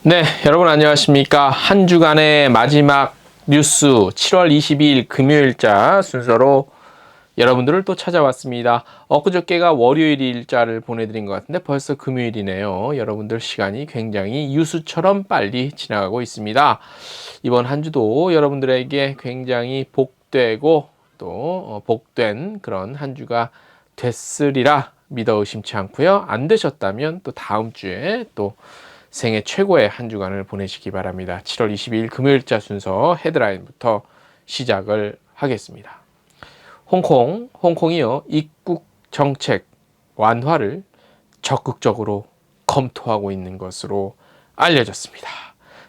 네, 여러분 안녕하십니까. 한 주간의 마지막 뉴스 7월 22일 금요일자 순서로 여러분들을 또 찾아왔습니다. 엊그저께가 월요일자를 보내드린 것 같은데 벌써 금요일이네요. 여러분들 시간이 굉장히 유수처럼 빨리 지나가고 있습니다. 이번 한 주도 여러분들에게 굉장히 복되고 또 복된 그런 한 주가 됐으리라 믿어 의심치 않고요. 안 되셨다면 또 다음 주에 또 생애 최고의 한 주간을 보내시기 바랍니다. 7월 22일 금요일자 순서 헤드라인부터 시작을 하겠습니다. 홍콩이요. 입국 정책 완화를 적극적으로 검토하고 있는 것으로 알려졌습니다.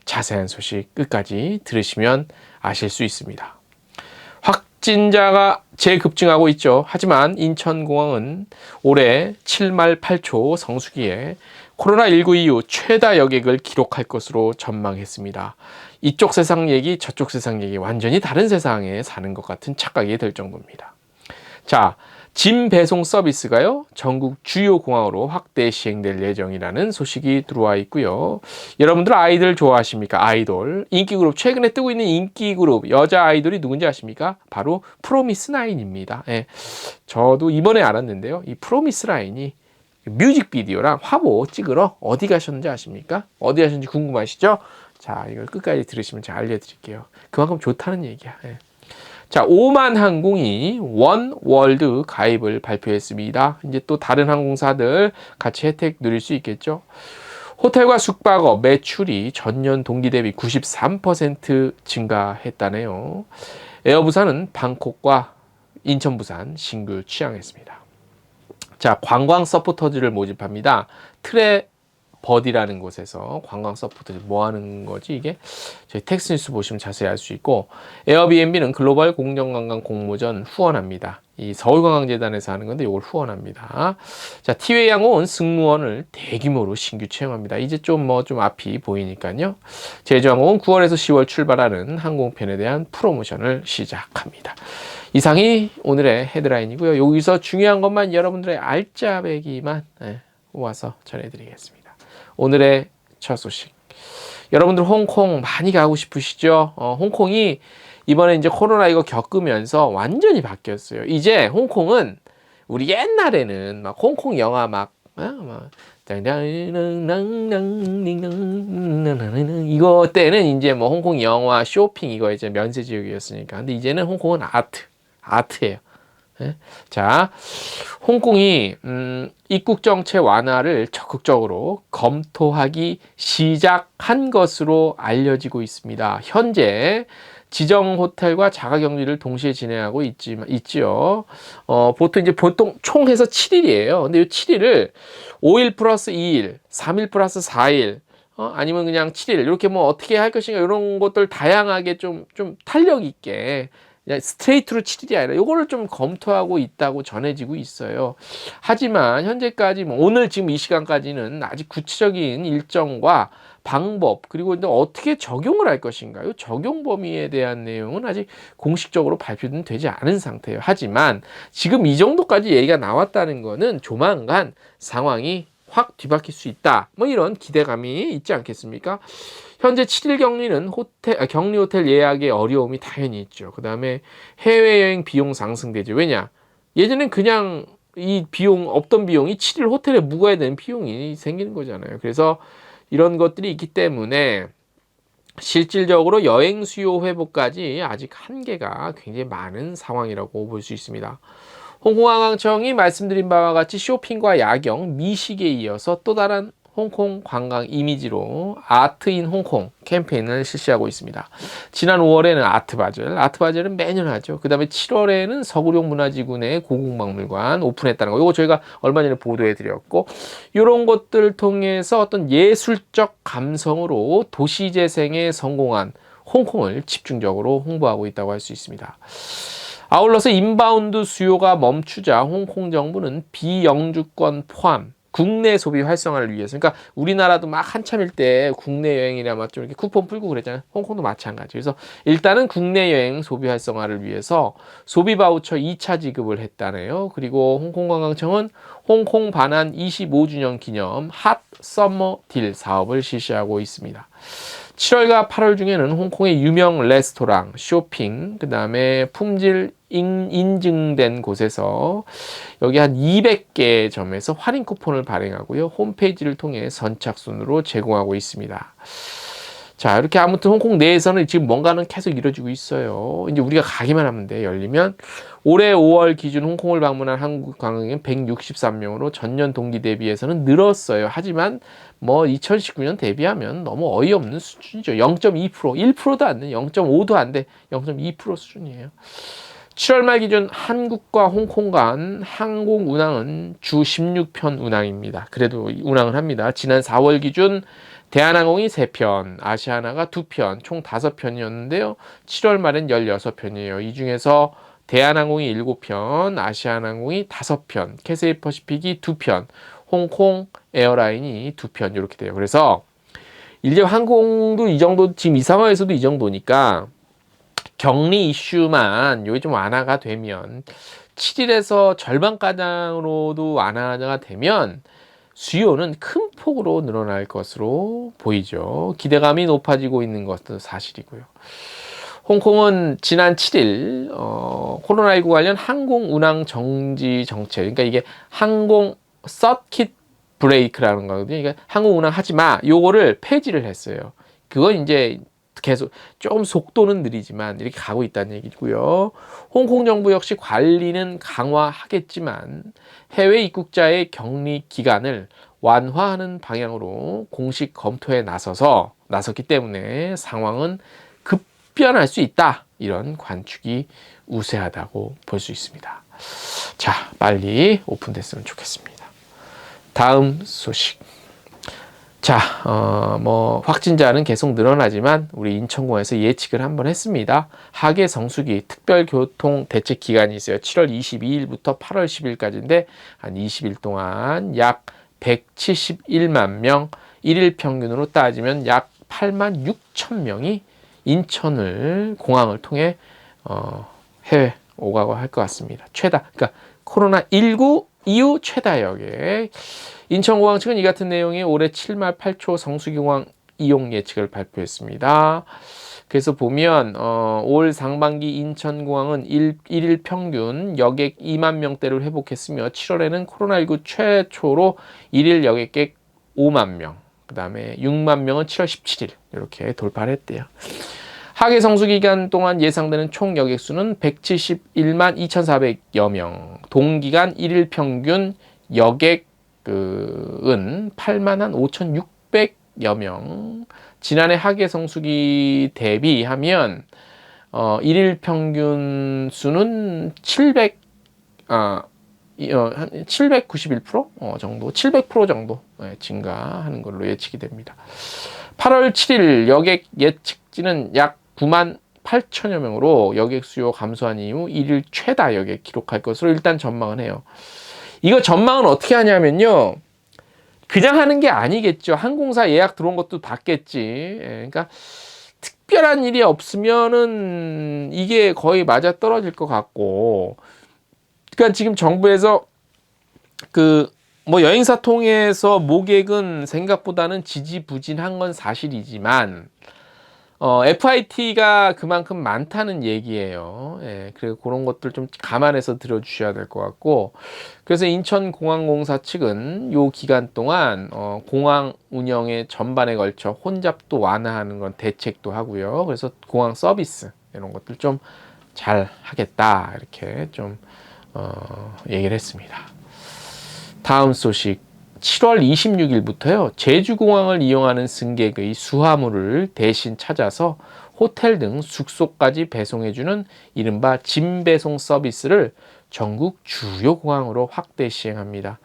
자세한 소식 끝까지 들으시면 아실 수 있습니다. 확진자가 재급증하고 있죠. 하지만 인천공항은 올해 7말 8초 성수기에 코로나19 이후 최다 여객을 기록할 것으로 전망했습니다. 이쪽 세상 얘기 저쪽 세상 얘기 완전히 다른 세상에 사는 것 같은 착각이 들 정도입니다. 자, 짐 배송 서비스가요 전국 주요 공항으로 확대 시행될 예정이라는 소식이 들어와 있고요. 여러분들 아이들 좋아하십니까? 아이돌 인기그룹, 최근에 뜨고 있는 인기그룹 여자 아이돌이 누군지 아십니까? 바로 프로미스나인입니다. 예, 저도 이번에 알았는데요. 이 프로미스나인이 뮤직비디오랑 화보 찍으러 어디 가셨는지 아십니까? 어디 가셨는지 궁금하시죠? 자, 이걸 끝까지 들으시면 제가 알려드릴게요. 그만큼 좋다는 얘기야. 예. 자, 오만 항공이 원월드 가입을 발표했습니다. 이제 또 다른 항공사들 같이 혜택 누릴 수 있겠죠. 호텔과 숙박업 매출이 전년 동기 대비 93% 증가했다네요. 에어부산은 방콕과 인천, 부산 신규 취항했습니다. 자, 관광 서포터즈를 모집합니다. 트래버디라는 곳에서 관광 서포터즈 뭐 하는 거지 이게? 저희 텍스뉴스 보시면 자세히 알 수 있고, 에어비앤비는 글로벌 공정관광 공모전 후원합니다. 이 서울관광재단에서 하는 건데 이걸 후원합니다. 자, 티웨이 항공은 승무원을 대규모로 신규 채용합니다. 이제 좀 앞이 보이니까요. 제주항공은 9월에서 10월 출발하는 항공편에 대한 프로모션을 시작합니다. 이상이 오늘의 헤드라인이고요. 여기서 중요한 것만 여러분들의 알짜배기만 모아서 전해드리겠습니다. 오늘의 첫 소식. 여러분들 홍콩 많이 가고 싶으시죠? 홍콩이 이번에 이제 코로나 이거 겪으면서 완전히 바뀌었어요. 이제 홍콩은 우리 옛날에는 막 홍콩 영화 이거 때는 이제 뭐 홍콩 영화 쇼핑 이거 이제 면세 지역이었으니까. 근데 이제는 홍콩은 아트예요. 네? 자, 홍콩이 입국 정책 완화를 적극적으로 검토하기 시작한 것으로 알려지고 있습니다. 현재 지정 호텔과 자가격리를 동시에 진행하고 있지요. 보통 총 해서 7일이에요. 근데 이 7일을 5일 플러스 2일, 3일 플러스 4일, 아니면 그냥 7일 이렇게 뭐 어떻게 할 것인가 이런 것들 다양하게 좀 탄력 있게 스트레이트로 7일이 아니라 이거를 좀 검토하고 있다고 전해지고 있어요. 하지만 현재까지 오늘 지금 이 시간까지는 아직 구체적인 일정과 방법 그리고 이제 어떻게 적용을 할 것인가요? 적용 범위에 대한 내용은 아직 공식적으로 발표는 되지 않은 상태예요. 하지만 지금 이 정도까지 얘기가 나왔다는 거는 조만간 상황이 확 뒤바뀔 수 있다. 뭐 이런 기대감이 있지 않겠습니까? 현재 7일 격리는 격리 호텔 예약에 어려움이 당연히 있죠. 그 다음에 해외여행 비용 상승되죠. 왜냐? 예전엔 그냥 이 비용, 없던 비용이 7일 호텔에 묵어야 되는 비용이 생기는 거잖아요. 그래서 이런 것들이 있기 때문에 실질적으로 여행 수요 회복까지 아직 한계가 굉장히 많은 상황이라고 볼 수 있습니다. 홍콩관광청이 말씀드린 바와 같이 쇼핑과 야경, 미식에 이어서 또 다른 홍콩 관광 이미지로 아트인 홍콩 캠페인을 실시하고 있습니다. 지난 5월에는 아트바젤은 매년 하죠. 그 다음에 7월에는 서구룡 문화지구내 고궁박물관 오픈했다는 거. 이거 저희가 얼마 전에 보도해 드렸고, 이런 것들을 통해서 어떤 예술적 감성으로 도시재생에 성공한 홍콩을 집중적으로 홍보하고 있다고 할 수 있습니다. 아울러서 인바운드 수요가 멈추자 홍콩 정부는 비영주권 포함 국내 소비 활성화를 위해서. 그러니까 우리나라도 막 한참일 때 국내 여행이라 막 좀 이렇게 쿠폰 풀고 그랬잖아요. 홍콩도 마찬가지. 그래서 일단은 국내 여행 소비 활성화를 위해서 소비 바우처 2차 지급을 했다네요. 그리고 홍콩관광청은 홍콩 반환 25주년 기념 핫 썸머 딜 사업을 실시하고 있습니다. 7월과 8월 중에는 홍콩의 유명 레스토랑, 쇼핑, 그 다음에 품질 인증된 곳에서 여기 한 200개 점에서 할인 쿠폰을 발행하고요. 홈페이지를 통해 선착순으로 제공하고 있습니다. 자, 이렇게 아무튼 홍콩 내에서는 지금 뭔가는 계속 이루어지고 있어요. 이제 우리가 가기만 하면 돼. 열리면 올해 5월 기준 홍콩을 방문한 한국 관광객은 163명으로 전년 동기 대비해서는 늘었어요. 하지만 뭐 2019년 대비하면 너무 어이없는 수준이죠. 0.2%, 1%도 안 돼. 0.5도 안 돼. 0.2% 수준이에요. 7월 말 기준 한국과 홍콩 간 항공 운항은 주 16편 운항입니다. 그래도 운항을 합니다. 지난 4월 기준 대한항공이 3편, 아시아나가 2편, 총 5편이었는데요. 7월 말엔 16편이에요. 이 중에서 대한항공이 7편, 아시아나항공이 5편, 캐세이 퍼시픽이 2편, 홍콩 에어라인이 2편 이렇게 돼요. 그래서 일제 항공도 이 정도, 지금 이 상황에서도 이 정도니까 격리 이슈만 여기 좀 완화가 되면 7일에서 절반가량으로도 완화가 되면 수요는 큰 폭으로 늘어날 것으로 보이죠. 기대감이 높아지고 있는 것도 사실이고요. 홍콩은 지난 7일 코로나19 관련 항공 운항 정지 정책, 그러니까 이게 항공 서킷 브레이크라는 거거든요. 그러니까 항공 운항 하지 마, 요거를 폐지를 했어요. 그건 이제 계속 조금 속도는 느리지만 이렇게 가고 있다는 얘기고요. 홍콩 정부 역시 관리는 강화하겠지만 해외 입국자의 격리 기간을 완화하는 방향으로 공식 검토에 나섰기 때문에 상황은 급변할 수 있다. 이런 관측이 우세하다고 볼 수 있습니다. 자, 빨리 오픈됐으면 좋겠습니다. 다음 소식. 자, 확진자는 계속 늘어나지만 우리 인천공항에서 예측을 한번 했습니다. 하계 성수기 특별교통 대책 기간이 있어요. 7월 22일부터 8월 10일까지인데 한 20일 동안 약 171만 명, 1일 평균으로 따지면 약 8만 6천 명이 인천을 공항을 통해 해외 오가고 할 것 같습니다. 최다, 그러니까 코로나19 이후 최다 여객. 인천공항 측은 이 같은 내용의 올해 7말 8초 성수기공항 이용 예측을 발표했습니다. 그래서 보면 올 상반기 인천공항은 1일 평균 여객 2만 명대를 회복했으며 7월에는 코로나19 최초로 1일 여객객 5만 명, 그 다음에 6만 명은 7월 17일 이렇게 돌파를 했대요. 하계 성수 기간 동안 예상되는 총 여객 수는 171만 2,400여 명, 동기간 1일 평균 여객은 8만 한 5,600여 명. 지난해 하계 성수기 대비하면 1일 평균 수는 791% 정도, 700% 정도 증가하는 걸로 예측이 됩니다. 8월 7일 여객 예측지는 약 9만 8천여 명으로 여객 수요 감소한 이후 1일 최다 여객 기록할 것으로 일단 전망을 해요. 이거 전망은 어떻게 하냐면요. 그냥 하는 게 아니겠죠. 항공사 예약 들어온 것도 받겠지. 그러니까 특별한 일이 없으면은 이게 거의 맞아 떨어질 것 같고. 그러니까 지금 정부에서 여행사 통해서 모객은 생각보다는 지지부진한 건 사실이지만 FIT가 그만큼 많다는 얘기예요. 그래서 그런 것들 좀 감안해서 들어주셔야 될 것 같고, 그래서 인천공항공사 측은 요 기간 동안 공항 운영의 전반에 걸쳐 혼잡도 완화하는 건 대책도 하고요. 그래서 공항 서비스 이런 것들 좀 잘 하겠다 이렇게 좀 얘기를 했습니다. 다음 소식. 7월 26일부터요. 제주공항을 이용하는 승객의 수화물을 대신 찾아서 호텔 등 숙소까지 배송해주는 이른바 짐 배송 서비스를 전국 주요 공항으로 확대 시행합니다.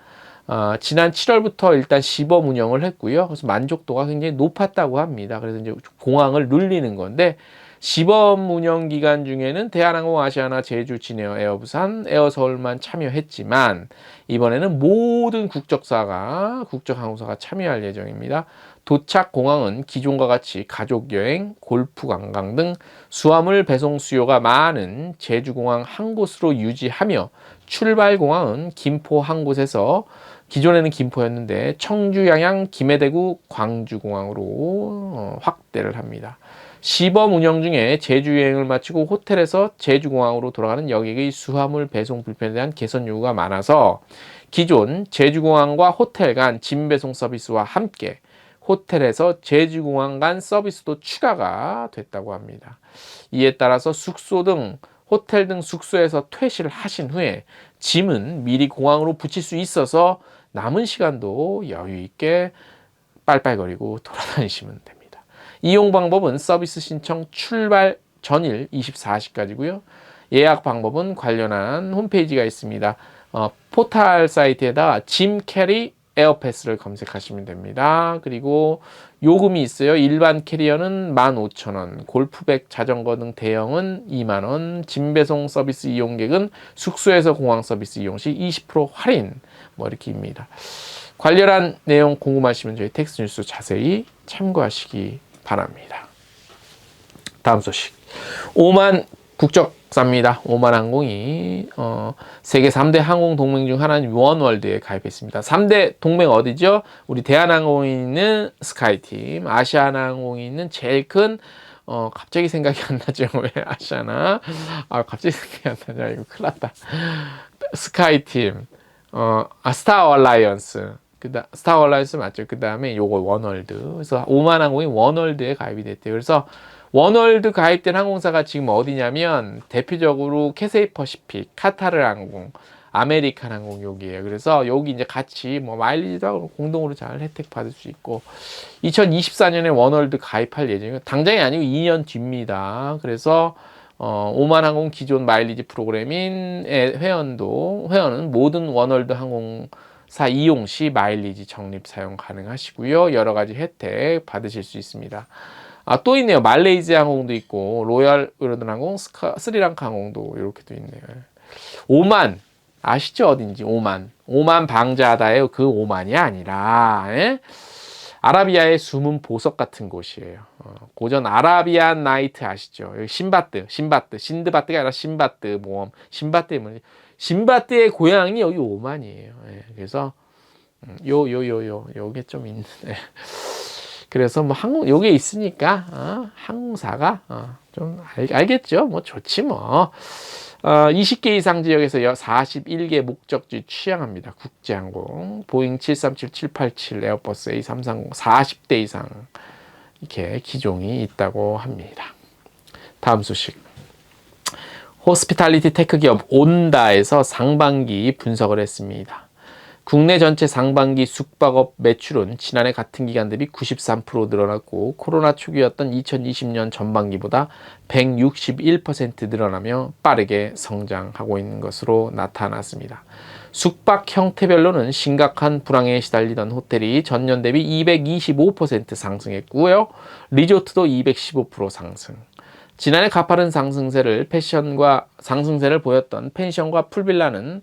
지난 7월부터 일단 시범 운영을 했고요. 그래서 만족도가 굉장히 높았다고 합니다. 그래서 이제 공항을 늘리는 건데 시범 운영 기간 중에는 대한항공, 아시아나, 제주, 진에어, 에어부산, 에어서울만 참여했지만 이번에는 모든 국적항공사가 참여할 예정입니다. 도착 공항은 기존과 같이 가족여행, 골프 관광 등 수화물 배송 수요가 많은 제주공항 한 곳으로 유지하며 출발 공항은 김포 한 곳에서 기존에는 김포였는데 청주, 양양, 김해대구, 광주공항으로 확대를 합니다. 시범 운영 중에 제주 여행을 마치고 호텔에서 제주공항으로 돌아가는 여객의 수화물 배송 불편에 대한 개선 요구가 많아서 기존 제주공항과 호텔 간 짐 배송 서비스와 함께 호텔에서 제주공항 간 서비스도 추가가 됐다고 합니다. 이에 따라서 숙소 등 호텔 등 숙소에서 퇴실을 하신 후에 짐은 미리 공항으로 붙일 수 있어서 남은 시간도 여유 있게 빨빨거리고 돌아다니시면 됩니다. 이용 방법은 서비스 신청 출발 전일 24시까지고요. 예약 방법은 관련한 홈페이지가 있습니다. 포털 사이트에다가 짐 캐리 에어패스를 검색하시면 됩니다. 그리고 요금이 있어요. 일반 캐리어는 15,000원, 골프백, 자전거 등 대형은 20,000원, 짐 배송 서비스 이용객은 숙소에서 공항 서비스 이용 시 20% 할인 이렇게입니다. 관련한 내용 궁금하시면 저희 텍스트 뉴스 자세히 참고하시기 바랍니다. 다음 소식. 오만 국적사입니다. 오만 항공이 세계 3대 항공 동맹 중 하나인 원월드에 가입했습니다. 3대 동맹 어디죠? 우리 대한항공이 있는 스카이팀, 아시아나항공이 있는 제일 큰 갑자기 생각이 안 나죠. 왜 아시아나? 갑자기 생각이 안 나죠. 이거 큰일 났다. 스카이팀, 스타 얼라이언스. 스타 얼라이언스 맞죠? 그 다음에 요거 원월드. 그래서 오만 항공이 원월드에 가입이 됐대요. 그래서 원월드 가입된 항공사가 지금 어디냐면 대표적으로 캐세이 퍼시픽, 카타르 항공, 아메리칸 항공 여기에요. 그래서 여기 이제 같이 마일리지도 하고 공동으로 잘 혜택 받을 수 있고 2024년에 원월드 가입할 예정이고 당장이 아니고 2년 뒤입니다. 그래서 오만 항공 기존 마일리지 프로그램인 회원은 모든 원월드 항공사 이용 시 마일리지 적립 사용 가능하시고요. 여러 가지 혜택 받으실 수 있습니다. 또 있네요. 말레이시아 항공도 있고 로얄 의료든 항공, 스리랑카 항공도 이렇게도 있네요. 오만 아시죠? 어딘지 오만 방자하다예요. 그 오만이 아니라 아라비아의 숨은 보석 같은 곳이에요. 고전 아라비안 나이트 아시죠? 신드바드가 아니라 신바드 모험. 신바드의 고향이 여기 오만이에요. 그래서 요게 좀 있는데. 그래서 요게 있으니까 항공사가 좀 알겠죠. 좋지 20개 이상 지역에서 41개 목적지 취항합니다. 국제항공 보잉 737, 787, 에어버스 A330 40대 이상 이렇게 기종이 있다고 합니다. 다음 소식. 호스피탈리티 테크 기업 온다에서 상반기 분석을 했습니다. 국내 전체 상반기 숙박업 매출은 지난해 같은 기간 대비 93% 늘어났고 코로나 초기였던 2020년 전반기보다 161% 늘어나며 빠르게 성장하고 있는 것으로 나타났습니다. 숙박 형태별로는 심각한 불황에 시달리던 호텔이 전년 대비 225% 상승했고요. 리조트도 215% 상승. 지난해 가파른 상승세를 보였던 펜션과 풀빌라는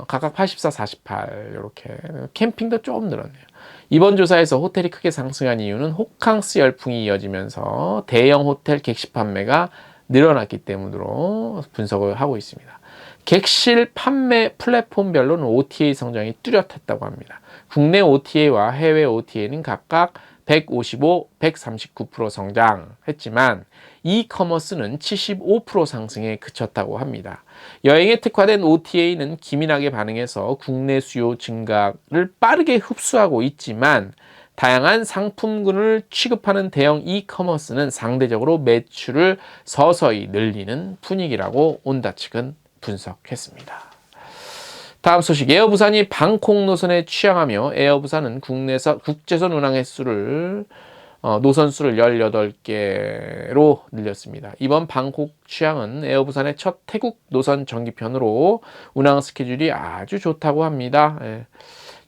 각각 84, 48 이렇게 캠핑도 조금 늘었네요. 이번 조사에서 호텔이 크게 상승한 이유는 호캉스 열풍이 이어지면서 대형 호텔 객실 판매가 늘어났기 때문으로 분석을 하고 있습니다. 객실 판매 플랫폼별로는 OTA 성장이 뚜렷했다고 합니다. 국내 OTA와 해외 OTA는 각각 155, 139% 성장했지만 이커머스는 75% 상승에 그쳤다고 합니다. 여행에 특화된 OTA는 기민하게 반응해서 국내 수요 증가를 빠르게 흡수하고 있지만 다양한 상품군을 취급하는 대형 이커머스는 상대적으로 매출을 서서히 늘리는 분위기라고 온다 측은 분석했습니다. 다음 소식. 에어부산이 방콕 노선에 취항하며 에어부산은 국내선 국제선 운항 횟수를 노선 수를 18개로 늘렸습니다. 이번 방콕 취항은 에어부산의 첫 태국 노선 정기편으로 운항 스케줄이 아주 좋다고 합니다.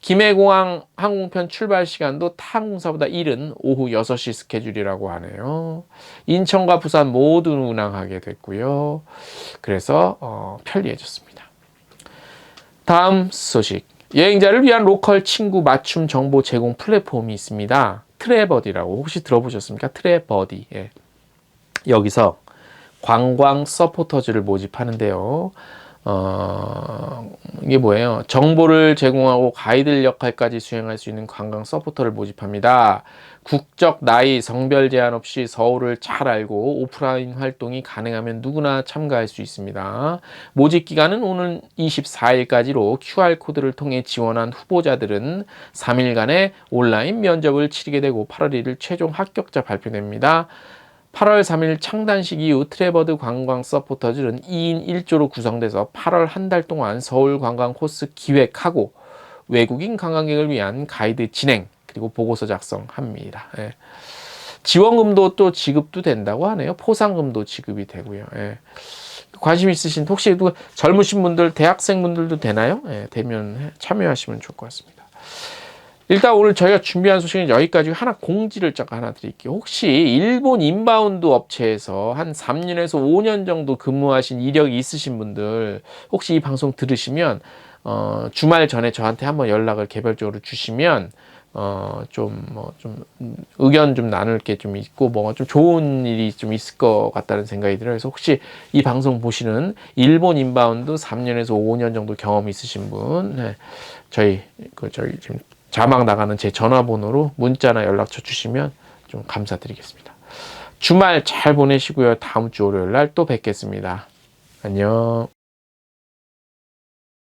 김해공항 항공편 출발 시간도 타 항공사보다 이른 오후 6시 스케줄이라고 하네요. 인천과 부산 모두 운항하게 됐고요. 그래서 편리해졌습니다. 다음 소식. 여행자를 위한 로컬 친구 맞춤 정보 제공 플랫폼이 있습니다. 트래버디라고 혹시 들어보셨습니까? 트래버디. 예. 여기서 관광 서포터즈를 모집하는데요. 이게 뭐예요? 정보를 제공하고 가이드 역할까지 수행할 수 있는 관광 서포터를 모집합니다. 국적, 나이, 성별 제한 없이 서울을 잘 알고 오프라인 활동이 가능하면 누구나 참가할 수 있습니다. 모집 기간은 오늘 24일까지로 QR코드를 통해 지원한 후보자들은 3일간의 온라인 면접을 치르게 되고 8월 1일 최종 합격자 발표됩니다. 8월 3일 창단식 이후 트래버드 관광 서포터즈는 2인 1조로 구성돼서 8월 한 달 동안 서울 관광 코스 기획하고 외국인 관광객을 위한 가이드 진행 그리고 보고서 작성합니다. 예. 지원금도 또 지급도 된다고 하네요. 포상금도 지급이 되고요. 예. 관심 있으신 혹시 젊으신 분들, 대학생분들도 되나요? 예, 되면 참여하시면 좋을 것 같습니다. 일단 오늘 저희가 준비한 소식은 여기까지. 하나 공지를 잠깐 하나 드릴게요. 혹시 일본 인바운드 업체에서 한 3년에서 5년 정도 근무하신 이력이 있으신 분들 혹시 이 방송 들으시면 주말 전에 저한테 한번 연락을 개별적으로 주시면 좀 의견 좀 나눌 게 좀 있고 뭔가 좀 좋은 일이 좀 있을 것 같다는 생각이 들어요. 그래서 혹시 이 방송 보시는 일본 인바운드 3년에서 5년 정도 경험 있으신 분, 네, 저희 지금 자막 나가는 제 전화번호로 문자나 연락처 주시면 좀 감사드리겠습니다. 주말 잘 보내시고요. 다음 주 월요일 날 또 뵙겠습니다. 안녕.